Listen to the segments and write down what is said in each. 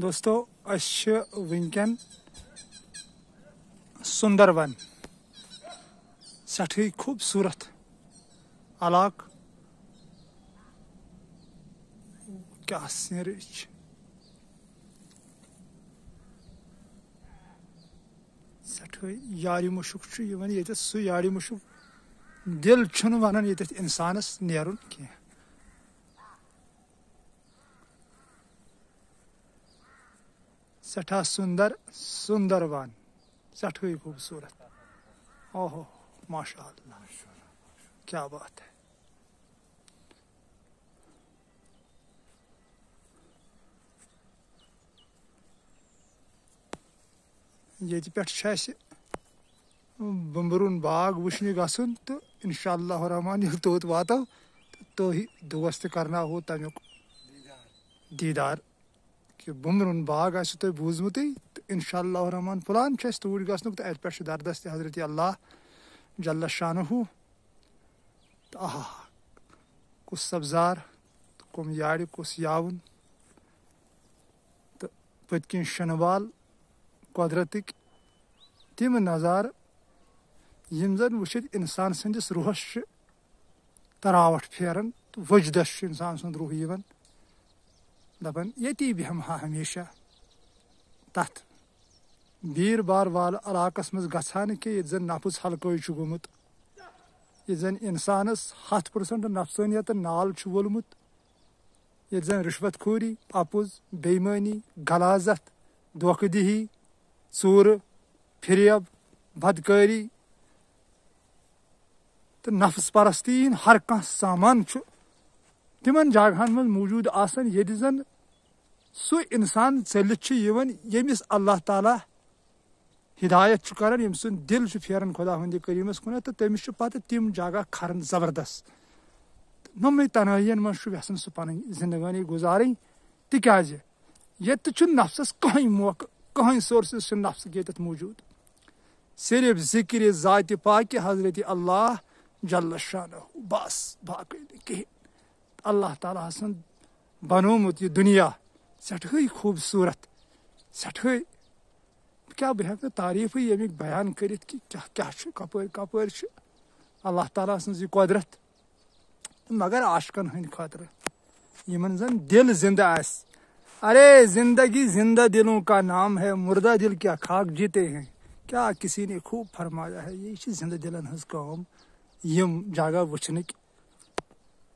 دوستو ونکن سندربن سٹھے خوبصورت علاقہ کیا سینری سٹھے یاری مشک یہ سہ یاری مشک دل ونان یہ انسانس نیرن کی سٹھا سندربن سٹھے خوبصورت اوہو ماشاء اللہ کیا بات ہے یہ پہ بمبرون باغ وچھنے گھن تو انشاء اللہ الرحمن یل توت واتو تو دوست کرنا ہو تمیک دیدار کہ بمبرون باغ آسو تہ بوزمت تو انشاء اللہ الرحمن پلان توڑ گھنک تو ات پہ دردست حضرت اللہ جل شانہ تو آہا کس سبزار کم یار کس یاون تو پت کن شنوال قدرتک تم نظار یم زن وچھت انسان سندس روحس تراوٹ پھیران تو وجدس انسان سند روح یوان دپان یتی بیہم ہا ہمیشہ تت بیر بار وال علاقس مز گژھان کہ یہ زن نفس ہلکے گومت یہ زن انسانس 100% نفسانیت نال وولمت یہ زن رشوت خوری اپز بےمانی غلاظت دھوکہ دہی ژور فریب بدکاری تو نفس پرستی ہر کھانا سامان تمن جگہن من موجود آسان یہ زن سہ انسان ژلتھ یمس اللہ تعالیٰ ہدایت کران یم سن دل پھیران خدا ہند کریمس کن تو تمس پتہ تم جگہ کھران زبردست نمے تنہائین من یژھان سہ پن زندگانی گزارن تکیازِ یت نفسس کہین موقع کہین سورسز نفس یت موجود صرف ذکر ذات پاک حضرت اللہ جل شانہ بس باقی کہین اللہ تعالیٰ سن بنومت یہ دنیا سٹھے خوبصورت سٹھے کیا بہ ہیکہ تعریف یمیک بیان کرت کہ کیا کپر اللہ تعالیٰ سن یہ قدرت مگر عاشقن ہند خاطر یمن زن دل زندہ آس ارے زندگی زندہ دلوں کا نام ہے مردہ دل کیا خاک جیتے ہیں کیا کسی نے خوب فرمایا ہے یہ زندہ دلن ہز کام یم جگہ وچھنک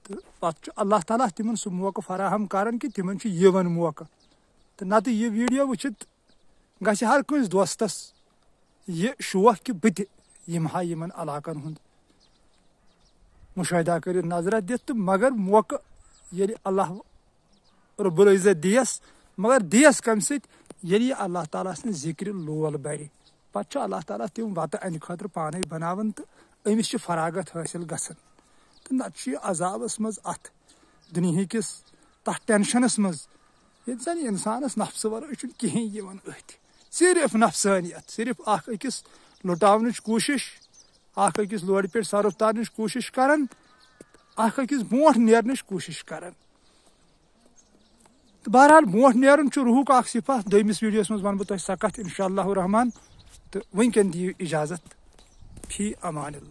تو پتہ اللہ تعالیٰ تمن سہ موقع فراہم کران کہ تمن یون موقع تو نت یہ ویڈیو وچھت گژھِ ہر کنس دوستس یہ شوق کہ بہ تہ یمہا یمن علاقن ہند مشاہدہ کر نظرہ دتھ تو مگر موقع ییٚلہِ اللہ رب العزت دیس مگر دیس کم ست ییٚلہِ اللہ تعالیٰ سن ذکر لول بڑِ پتہ اللہ تعالیٰ تم وتہ اہندِ خاطر پانے بناون تو امس فراغت حاصل گژھان تو نت عذابس مز ات دنیا کس تر ٹینشنس مز یہ زن انسانس نفس ورٲے کہین یوان اتھ صرف نفسانیت صرف اخ أکس لٹاونٕچ کوشش اخ أکس لورِ پٮ۪ٹھ سر اتارنٕچ کوشش کران اخ أکس برونٛٹھ نیرنٕچ کوشش کران تو بہرحال برونٛٹھ نیرُن روحُک اکھ صفت دوٚیمِس ویڈیوس منٛز ونہٕ بہٕ تۄہہِ سۄ کتھ انشاء اللہ الرحمن تو ونکٮ۪ن دِیِو اجازت فی امان اللہ.